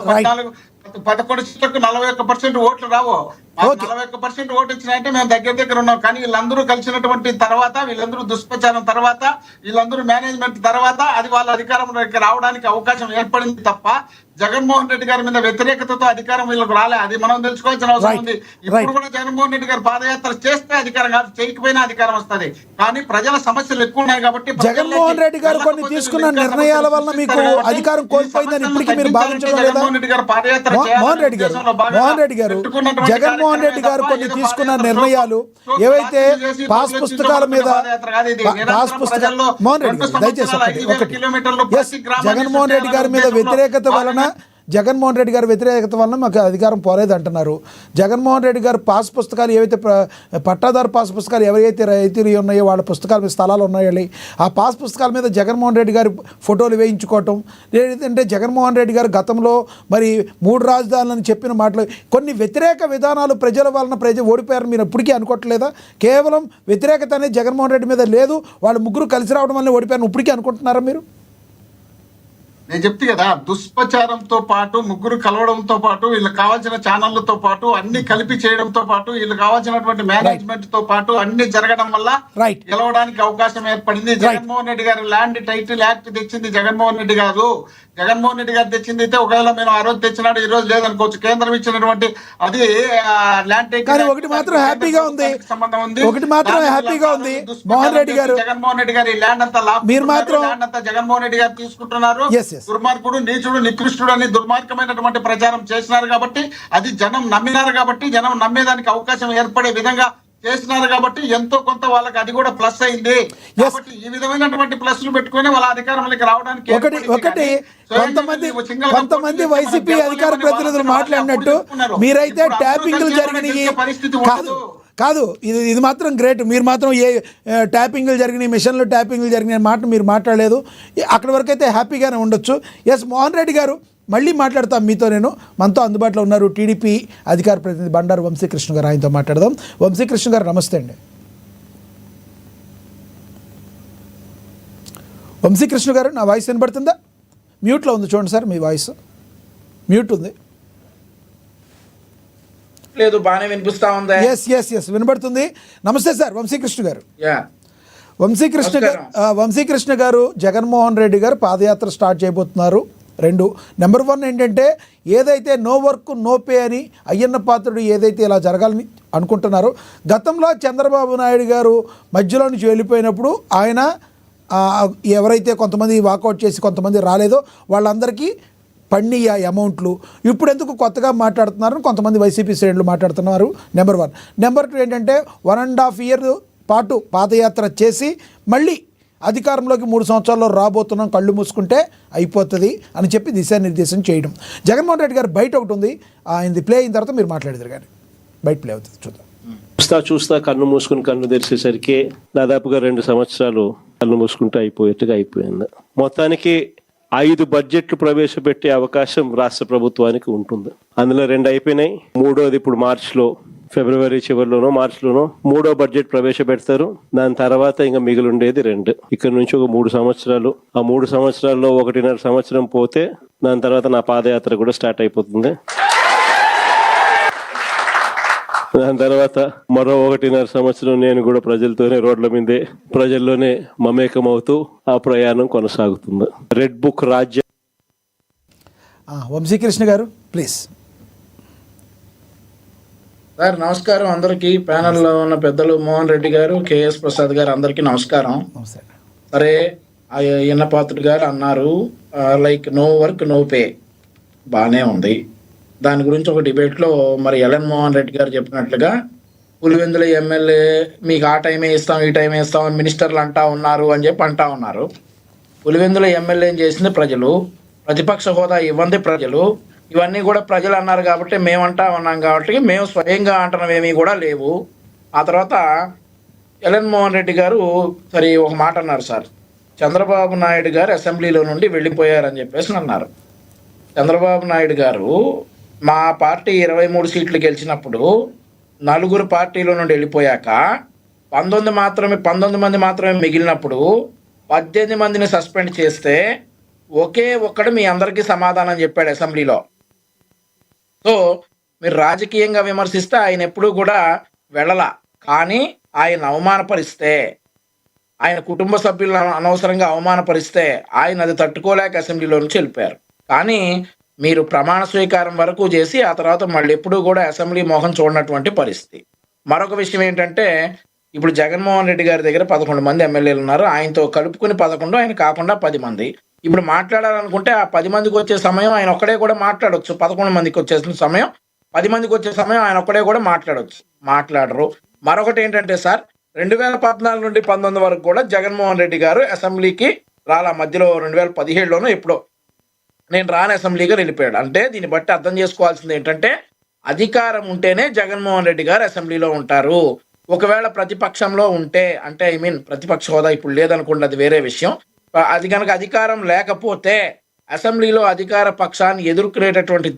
Right 11 సీట్లకు 41% ఓట్లు రావు. మాకు ఓకే 41% ఓటు వచ్చినాయంటే మేము దగ్గర ఉన్నాం. కానీ వీళ్ళందరూ కలిసినటువంటి తర్వాత, వీళ్ళందరూ దుష్ప్రచారం తర్వాత, వీళ్ళందరూ మేనేజ్మెంట్ తర్వాత అది వాళ్ళ అధికారంలోకి రావడానికి అవకాశం ఏర్పడింది తప్ప జగన్మోహన్ రెడ్డి గారి మీద వ్యతిరేకతతో అధికారం వీళ్ళకు రాలే. అది మనం తెలుసుకోవాల్సిన అవసరం రైట్ ఉంది. ఇప్పుడు రైట్ కూడా జగన్మోహన్ రెడ్డి గారు పాదయాత్ర చేస్తే అధికారం కాదు, చేయకపోయినా అధికారం వస్తుంది. కానీ ప్రజల సమస్యలు ఎక్కువ ఉన్నాయి కాబట్టి ప్రజల్లోకి జగన్మోహన్ రెడ్డి గారు కొన్ని వెళ్ళకపోతే తీసుకున్న వీళ్ళు ఇంకా నిర్ణయాల సమస్యలు వల్ల మీకు సృష్టిస్తారు కాబట్టి అధికారం ఈ కోల్పోయిందని సమస్యలను ఇప్పటికీ మీరు తగ్గించాలంటే భావించడం లేదా? జగన్మోహన్ రెడ్డి గారు పాదయాత్ర మోహన్ చేయాలనే రెడ్డి గారు ఉద్దేశంలో భాగంగా మోహన్ రెడ్డి గారు పెట్టుకున్నటువంటి జగన్మోహన్ రెడ్డి కార్యక్రమమే గారు తప్ప కొన్ని ఏదో తీసుకున్న పాదయాత్ర నిర్ణయాలు ఏవైతే పాస్ పుస్తకాల మీద పాదయాత్ర కాదు. ఇది పాస్ నిరంతరం పుస్తకాలు ప్రజల్లో మోహన్ రెడ్డి 2 గారు దయచేసి సంవత్సరాల ఒకటి 5,000 కిలోమీటర్లు ఎస్ ప్రతి గ్రామాన్ని జగన్మోహన్ రెడ్డి గారి మీద ఉద్దేశంలో వ్యతిరేకత వలన జగన్మోహన్ రెడ్డి గారి వ్యతిరేకత వలన మాకు అధికారం పోలేదు అంటున్నారు. జగన్మోహన్ రెడ్డి గారు పాస్ పుస్తకాలు ఏవైతే పట్టాదారు పాస్ పుస్తకాలు ఎవరైతే రైతులు ఉన్నాయో వాళ్ళ పుస్తకాల మీద స్థలాలు ఉన్నాయో ఆ పాస్ పుస్తకాల మీద జగన్మోహన్ రెడ్డి గారి ఫోటోలు వేయించుకోవటం, లేదంటే జగన్మోహన్ రెడ్డి గారు గతంలో మరి 3 రాజధానులని చెప్పిన మాటలు కొన్ని వ్యతిరేక విధానాలు ప్రజల వలన ఓడిపోయారని మీరు ఎప్పటికీ అనుకోవట్లేదా? కేవలం వ్యతిరేకత అనేది జగన్మోహన్ రెడ్డి మీద లేదు, వాళ్ళు ముగ్గురు కలిసి రావడం వల్ల ఓడిపోయారని ఇప్పటికీ అనుకుంటున్నారా మీరు? నేను చెప్తే కదా, దుష్ప్రచారంతో పాటు ముగ్గురు కలవడంతో పాటు వీళ్ళకి కావాల్సిన ఛానళ్లతో పాటు అన్ని కలిపి చేయడంతో పాటు వీళ్ళకి కావాల్సినటువంటి మేనేజ్మెంట్ తో పాటు అన్ని జరగడం వల్ల రైట్ గెలవడానికి అవకాశం ఏర్పడింది. జగన్మోహన్ రెడ్డి గారు ల్యాండ్ టైటిల్ యాక్ట్ తెచ్చింది జగన్మోహన్ రెడ్డి గారు. జగన్మోహన్ రెడ్డి గారు తెచ్చింది అయితే ఒకవేళ మేము ఆ రోజు తెచ్చినాడు, ఈ రోజు లేదనుకోవచ్చు. కేంద్రం ఇచ్చినటువంటి అది ల్యాండ్ కానీ టైటిల్ ఒకటి మాత్రం హ్యాపీగా ఉంది, సంబంధం ఉంది. ఒకటి మాత్రం హ్యాపీగా ఉంది మోహన్ రెడ్డి గారు, జగన్మోహన్ రెడ్డి గారు ఈ ల్యాండ్ అంతా మీరు మాత్రం ల్యాండ్ అంతా జగన్మోహన్ రెడ్డి గారు తీసుకుంటున్నారు. ఎస్ ఎస్ దుర్మార్గుడు, నీచుడు, నికృష్టుడు అని దుర్మార్గమైనటువంటి ప్రచారం చేసినారు కాబట్టి, అది జనం నమ్మినారు కాబట్టి, జనం నమ్మేదానికి అవకాశం ఏర్పడే విధంగా చేసినారు కాబట్టి ఎంతో కొంత వాళ్ళకి అది కూడా ప్లస్ అయింది. కాబట్టి ఈ విధమైనటువంటి ప్లస్లు పెట్టుకుని వాళ్ళ అధికారంలోకి రావడానికి ఒకటి కొంతమంది వైసీపీ అధికార ప్రతినిధులు మాట్లాడినట్టు మీరైతే ట్యాపింగ్లు జరిగినాయి కాదు, ఇది మాత్రం గ్రేట్. మీరు మాత్రం ఏ ట్యాపింగ్లు జరిగినాయి, మిషన్లు ట్యాపింగ్లు జరిగినాయి మాట మీరు మాట్లాడలేదు. అక్కడి వరకు అయితే హ్యాపీగానే ఉండొచ్చు. ఎస్ మోహన్ రెడ్డి గారు మళ్ళీ మాట్లాడతాం మీతో. మనతో అందుబాటులో ఉన్నారు టీడీపీ అధికార ప్రతినిధి బండారు వంశీకృష్ణ గారు, ఆయనతో మాట్లాడదాం. వంశీకృష్ణ గారు నమస్తే అండి. వంశీకృష్ణ గారు నా వాయిస్ వినబడుతుందా? మ్యూట్లో ఉంది చూడండి సార్, మీ వాయిస్ మ్యూట్ ఉంది. లేదు బాగానే వినిపిస్తా ఉంది. ఎస్ వినబడుతుంది. నమస్తే సార్ వంశీకృష్ణ గారు. వంశీకృష్ణ గారు జగన్మోహన్ రెడ్డి గారు పాదయాత్ర స్టార్ట్ చేయబోతున్నారు. 2 నెంబర్ 1 ఏంటంటే ఏదైతే నో వర్క్ నో పే అని అయ్యన్న పాత్రుడు ఏదైతే ఇలా జరగాలని అనుకుంటున్నారో, గతంలో చంద్రబాబు నాయుడు గారు మధ్యలో నుంచి వెళ్ళిపోయినప్పుడు ఆయన ఎవరైతే కొంతమంది వాకౌట్ చేసి కొంతమంది రాలేదో వాళ్ళందరికీ పన్నియ అమౌంట్లు ఇప్పుడు ఎందుకు కొత్తగా మాట్లాడుతున్నారని కొంతమంది వైసీపీ శ్రేణులు మాట్లాడుతున్నారు. నెంబర్ 1. నెంబర్ 2 ఏంటంటే 1.5 year పాటు పాదయాత్ర చేసి మళ్ళీ అధికారంలోకి 3 సంవత్సరాల్లో రాబోతున్నాం, కళ్ళు మూసుకుంటే అయిపోతుంది అని చెప్పి దిశానిర్దేశం చేయడం. జగన్మోహన్ రెడ్డి గారు బయట ఒకటి ఉంది, ఆయనది ప్లే అయిన తర్వాత మీరు మాట్లాడేది కానీ బయట ప్లే అవుతుంది చూద్దాం. చూస్తా కన్ను మూసుకుని కన్ను తెరిచేసరికి దాదాపుగా 2 సంవత్సరాలు కన్ను మూసుకుంటే అయిపోయింది. మొత్తానికి 5 బడ్జెట్లు ప్రవేశపెట్టే అవకాశం రాష్ట్ర ప్రభుత్వానికి ఉంటుంది. అందులో 2 అయిపోయినాయి, 3వది ఇప్పుడు ఫిబ్రవరి చివరిలోనో మార్చిలోనో 3వ బడ్జెట్ ప్రవేశపెడతారు. దాని తర్వాత ఇంకా మిగిలి ఉండేది 2. ఇక్కడ నుంచి ఒక 3 సంవత్సరాలు, ఆ 3 సంవత్సరాల్లో 1.5 సంవత్సరం పోతే దాని తర్వాత నా పాదయాత్ర కూడా స్టార్ట్ అయిపోతుంది. దాని తర్వాత మరో 1.5 సంవత్సరం నేను కూడా ప్రజలతోనే రోడ్ల మీదే ప్రజల్లోనే మమేకమవుతూ ఆ ప్రయాణం కొనసాగుతుంది. రెడ్ బుక్ రాజ్యం. వంశీకృష్ణ గారు ప్లీజ్. సార్ నమస్కారం అందరికీ, ప్యానెల్లో ఉన్న పెద్దలు మోహన్ రెడ్డి గారు, కేఎస్ ప్రసాద్ గారు అందరికీ నమస్కారం. సరే అయ్యన్న పాత్రుడు గారు అన్నారు like no work no pay, బాగానే ఉంది. దాని గురించి ఒక డిబేట్లో మరి జగన్మోహన్ రెడ్డి గారు చెప్పినట్లుగా పులివెందుల ఎమ్మెల్యే మీకు ఆ టైమే ఇస్తాం ఈ టైమే ఇస్తాం అని మినిస్టర్లు అంటా ఉన్నారు. పులివెందుల ఎమ్మెల్యేని చేసింది ప్రజలు, ప్రతిపక్ష హోదా ఇవ్వంది ప్రజలు. ఇవన్నీ కూడా ప్రజలు అన్నారు కాబట్టి మేమంటా ఉన్నాం కాబట్టి మేము స్వయంగా అంటున్నవేమీ కూడా లేవు. ఆ తర్వాత జగన్మోహన్ రెడ్డి గారు సరే ఒక మాట అన్నారు సార్, చంద్రబాబు నాయుడు గారు అసెంబ్లీలో నుండి వెళ్ళిపోయారని చెప్పేసి అన్నారు. చంద్రబాబు నాయుడు గారు మా పార్టీ 23 సీట్లు గెలిచినప్పుడు 4 పార్టీల నుండి వెళ్ళిపోయాక 19 మంది మాత్రమే మిగిలినప్పుడు 18 మందిని సస్పెండ్ చేస్తే ఒకే ఒక్కడు మీ అందరికీ సమాధానం చెప్పాడు అసెంబ్లీలో. సో మీరు రాజకీయంగా విమర్శిస్తే ఆయన ఎప్పుడూ కూడా వెళ్ళలా. కానీ ఆయన అవమానపరిస్తే, ఆయన కుటుంబ సభ్యులను అనవసరంగా అవమానపరిస్తే ఆయన అది తట్టుకోలేక అసెంబ్లీలో నుంచి వెళ్ళిపోయారు. కానీ మీరు ప్రమాణ స్వీకారం వరకు చేసి ఆ తర్వాత మళ్ళీ ఎప్పుడూ కూడా అసెంబ్లీ మొహం చూడనటువంటి పరిస్థితి. మరొక విషయం ఏంటంటే, ఇప్పుడు జగన్మోహన్ రెడ్డి గారి దగ్గర 11 మంది ఎమ్మెల్యేలు ఉన్నారు. ఆయనతో కలుపుకుని 11, ఆయన కాకుండా 10 మంది. ఇప్పుడు మాట్లాడాలనుకుంటే ఆ 10 మందికి వచ్చే సమయం ఆయన ఒక్కడే కూడా మాట్లాడొచ్చు. 11 మందికి వచ్చేసిన సమయం 10 మందికి వచ్చే సమయం ఆయన ఒక్కడే కూడా మాట్లాడొచ్చు. మాట్లాడరు. మరొకటి ఏంటంటే సార్, 2014 నుండి 19 వరకు కూడా జగన్మోహన్ రెడ్డి గారు అసెంబ్లీకి రాలా. మధ్యలో 2017లోనో ఎప్పుడో నేను రాని అసెంబ్లీగా వెళ్ళిపోయాడు. అంటే దీన్ని బట్టి అర్థం చేసుకోవాల్సింది ఏంటంటే, అధికారం ఉంటేనే జగన్మోహన్ రెడ్డి గారు అసెంబ్లీలో ఉంటారు. ఒకవేళ ప్రతిపక్షంలో ఉంటే, అంటే ప్రతిపక్ష హోదా ఇప్పుడు లేదనుకోండి, అది వేరే విషయం. అది కనుక అధికారం లేకపోతే అసెంబ్లీలో అధికార పక్షాన్ని ఎదుర్కొనేటటువంటి